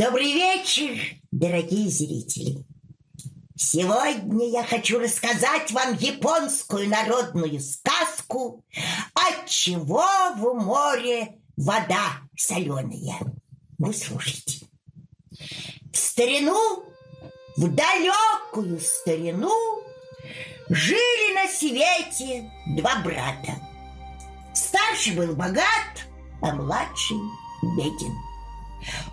Добрый вечер, дорогие зрители! Сегодня я хочу рассказать вам японскую народную сказку «Отчего в море вода соленая». Вы слушайте. В старину, в далекую старину, жили на свете два брата. Старший был богат, а младший беден.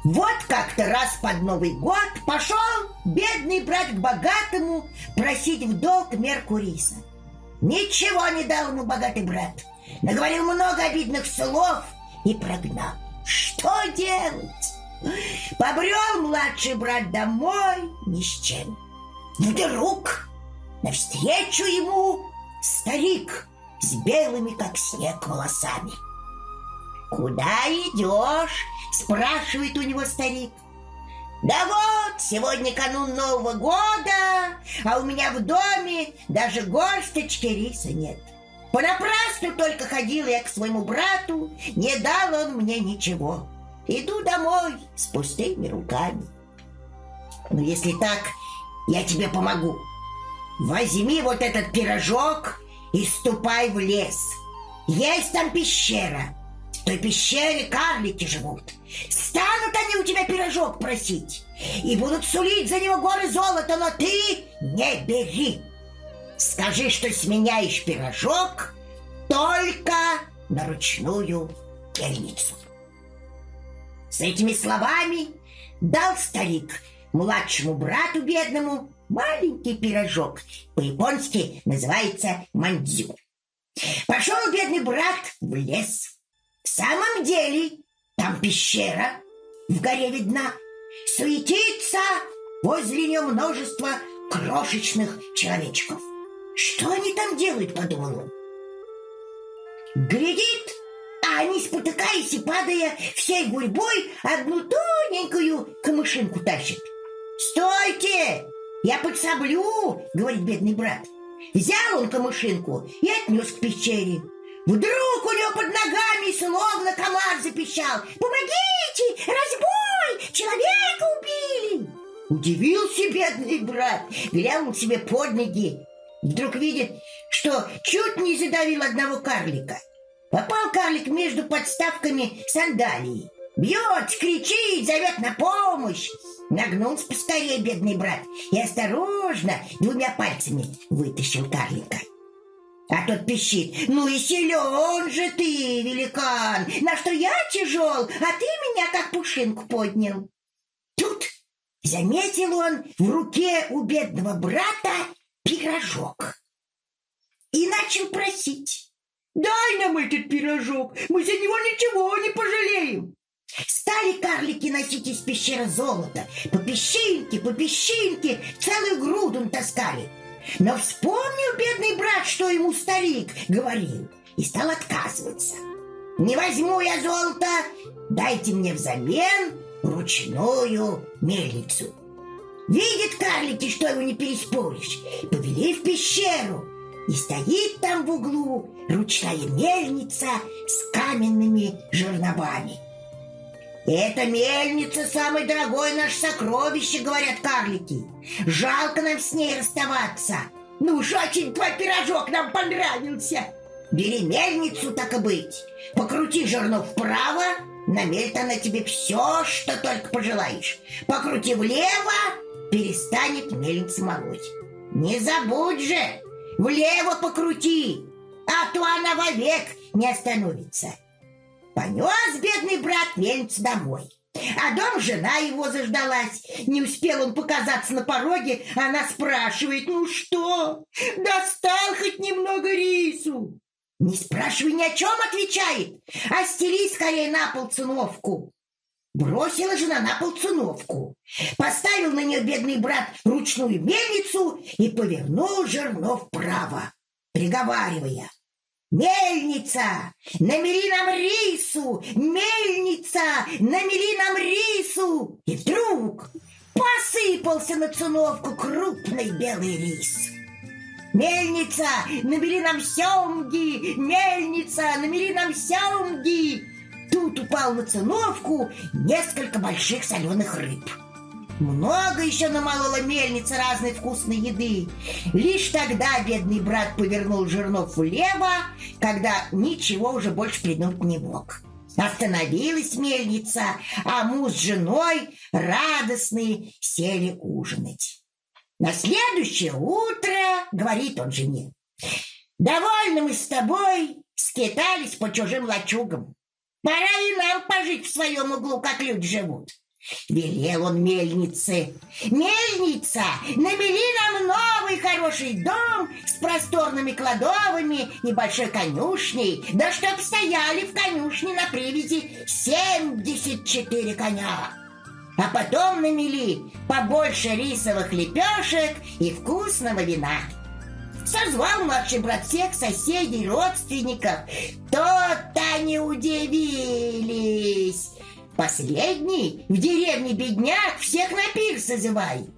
Вот как-то раз под Новый год пошел бедный брат к богатому просить в долг мерку риса. Ничего не дал ему богатый брат. Наговорил много обидных слов и прогнал. Что делать? Побрел младший брат домой ни с чем. Вдруг навстречу ему старик с белыми, как снег, волосами. «Куда идешь?» – спрашивает у него старик. «Да вот, сегодня канун Нового года, а у меня в доме даже горсточки риса нет. Понапрасну только ходил я к своему брату, не дал он мне ничего. Иду домой с пустыми руками. Ну, если так, я тебе помогу. Возьми вот этот пирожок и ступай в лес. Есть там пещера. В той пещере карлики живут. Станут они у тебя пирожок просить и будут сулить за него горы золота, но ты не бери. Скажи, что сменяешь пирожок только на ручную мельницу». С этими словами дал старик младшему брату бедному маленький пирожок. По-японски называется мандзю. Пошел бедный брат в лес. В самом деле, там пещера, в горе видна. Суетится возле нее множество крошечных человечков. Что они там делают, подумал он. Глядит, а они, спотыкаясь и падая, всей гурьбой одну тоненькую камышинку тащат. «Стойте! Я подсоблю!» — говорит бедный брат. Взял он камышинку и отнес к пещере. Вдруг у него под ногами словно комар запищал: «Помогите! Разбой! Человека убили!» Удивился бедный брат, глянул себе под ноги. Вдруг видит, что чуть не задавил одного карлика. Попал карлик между подставками сандалии. Бьет, кричит, зовет на помощь. Нагнулся поскорее бедный брат и осторожно двумя пальцами вытащил карлика. А тот пищит: «Ну и силен же ты, великан, на что я тяжел, а ты меня как пушинку поднял». Тут заметил он в руке у бедного брата пирожок и начал просить: «Дай нам этот пирожок, мы за него ничего не пожалеем». Стали карлики носить из пещеры золото, по песчинке, целую груду таскали. Но вспомнил бедный брат, что ему старик говорил, и стал отказываться. «Не возьму я золото, дайте мне взамен ручную мельницу». Видят карлики, что его не переспоришь, повели в пещеру, и стоит там в углу ручная мельница с каменными жерновами. «Эта мельница — самое дорогое наше сокровище, — говорят карлики. Жалко нам с ней расставаться. Ну уж очень твой пирожок нам понравился. Бери мельницу, так и быть. Покрути жернов вправо, намелит она тебе все, что только пожелаешь. Покрути влево, перестанет мельница молоть. Не забудь же, влево покрути, а то она вовек не остановится». Понес бедный брат мельницу домой. А дом жена его заждалась. Не успел он показаться на пороге, она спрашивает: «Ну что, достал хоть немного рису?» «Не спрашивай ни о чем, — отвечает, — а стели скорее на пол циновку». Бросила жена на пол циновку, поставил на нее бедный брат ручную мельницу и повернул жерно вправо, приговаривая: «Мельница, намели нам рису! Мельница, намели нам рису!» И вдруг посыпался на циновку крупный белый рис. «Мельница, намели нам семги! Мельница, намели нам семги!» тут упал на циновку несколько больших соленых рыб. Много еще намолола мельница разной вкусной еды. Лишь тогда бедный брат повернул жернов влево, когда ничего уже больше придумать не мог. Остановилась мельница, а муж с женой радостные сели ужинать. На следующее утро говорит он жене: «Довольно мы с тобой скитались по чужим лачугам. Пора и нам пожить в своем углу, как люди живут». Велел он мельнице: «Мельница, намели нам новый хороший дом с просторными кладовыми и большой конюшней, да чтоб стояли в конюшне на привязи 74 коня. А потом намели побольше рисовых лепешек и вкусного вина». Созвал младший брат всех соседей, родственников. То-то они удивились. Последний в деревне бедняк всех на пир созывает.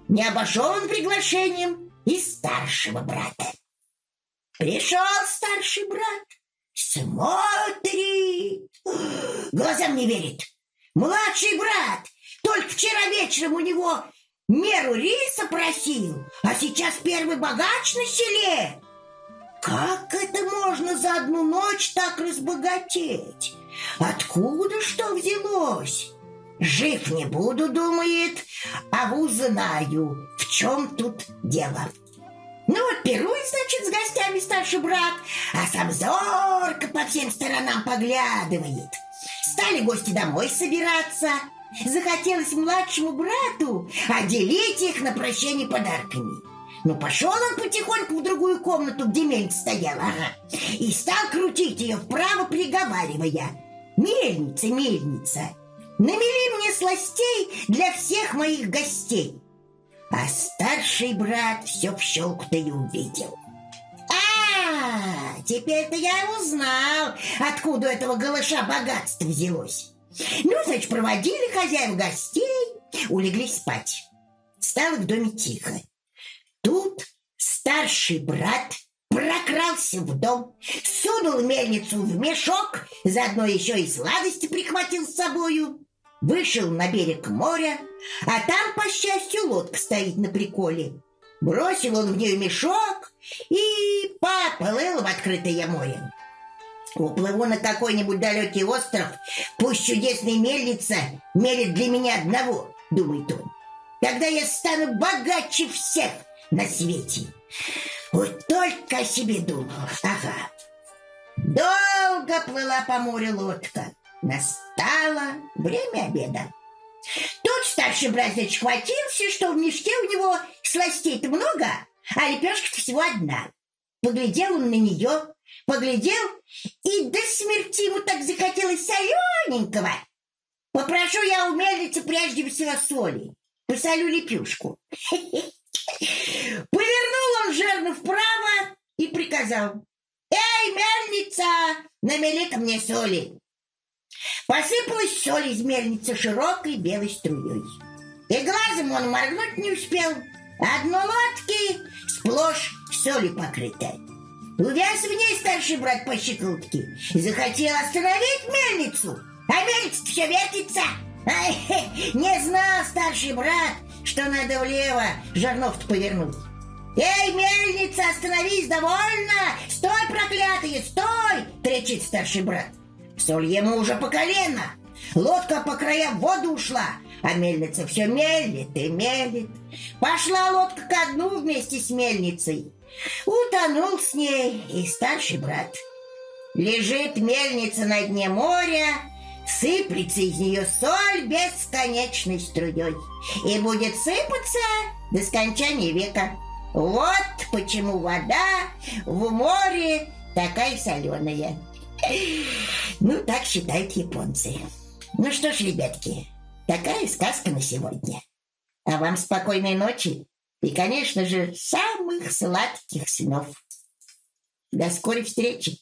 Не обошел он приглашением и старшего брата. Пришел старший брат, смотрит, глазам не верит. Младший брат только вчера вечером у него меру риса просил, а сейчас первый богач на селе. Как это можно за одну ночь так разбогатеть? Откуда что взялось? Жив не буду, думает, а узнаю, в чем тут дело. Ну вот пирует, значит, с гостями старший брат, а сам зорко по всем сторонам поглядывает. Стали гости домой собираться. Захотелось младшему брату отделить их на прощение подарками. Ну, пошел он потихоньку в другую комнату, где мельница стояла, и стал крутить ее вправо, приговаривая: «Мельница, мельница, намели мне сластей для всех моих гостей». А старший брат все в щелку-то и увидел. Теперь-то я узнал, откуда у этого голыша богатство взялось. Ну, значит, проводили хозяев гостей, улеглись спать. Стало в доме тихо. Тут старший брат прокрался в дом, сунул мельницу в мешок, заодно еще и сладости прихватил с собою, вышел на берег моря, а там, по счастью, лодка стоит на приколе. Бросил он в нее мешок и поплыл в открытое море. Уплыву на какой-нибудь далекий остров, пусть чудесная мельница мерит для меня одного, думает он. Тогда я стану богаче всех на свете. Вот только о себе думал. Ага. Долго плыла по морю лодка. Настало время обеда. Тут старший брат, значит, хватился, что в мешке у него сластей-то много, а лепешка всего одна. Поглядел он на нее, поглядел, и до смерти ему так захотелось солененького. Попрошу я у мельницы прежде всего соли. Посолю лепешку. Повернул он жерно вправо и приказал: «Эй, мельница, намели-ка мне соли». Посыпалась соль из мельницы широкой белой струей. И глазом он моргнуть не успел. Одно лодки сплошь солью покрыта. Увяз в ней старший брат по щиколотке. Захотел остановить мельницу, а мельница все вертится. Не знал старший брат, что надо влево жернов-то повернуть. «Эй, мельница, остановись, довольно! Стой, проклятые, стой!» — кричит старший брат. Соль ему уже по колено. Лодка по краям в воду ушла, а мельница все мелит и мелит. Пошла лодка ко дну вместе с мельницей. Утонул с ней и старший брат. Лежит мельница на дне моря, сыплется из нее соль бесконечной струей и будет сыпаться до скончания века. Вот почему вода в море такая соленая. Ну, так считают японцы. Ну что ж, ребятки, такая сказка на сегодня. А вам спокойной ночи и, конечно же, самых сладких снов. До скорой встречи.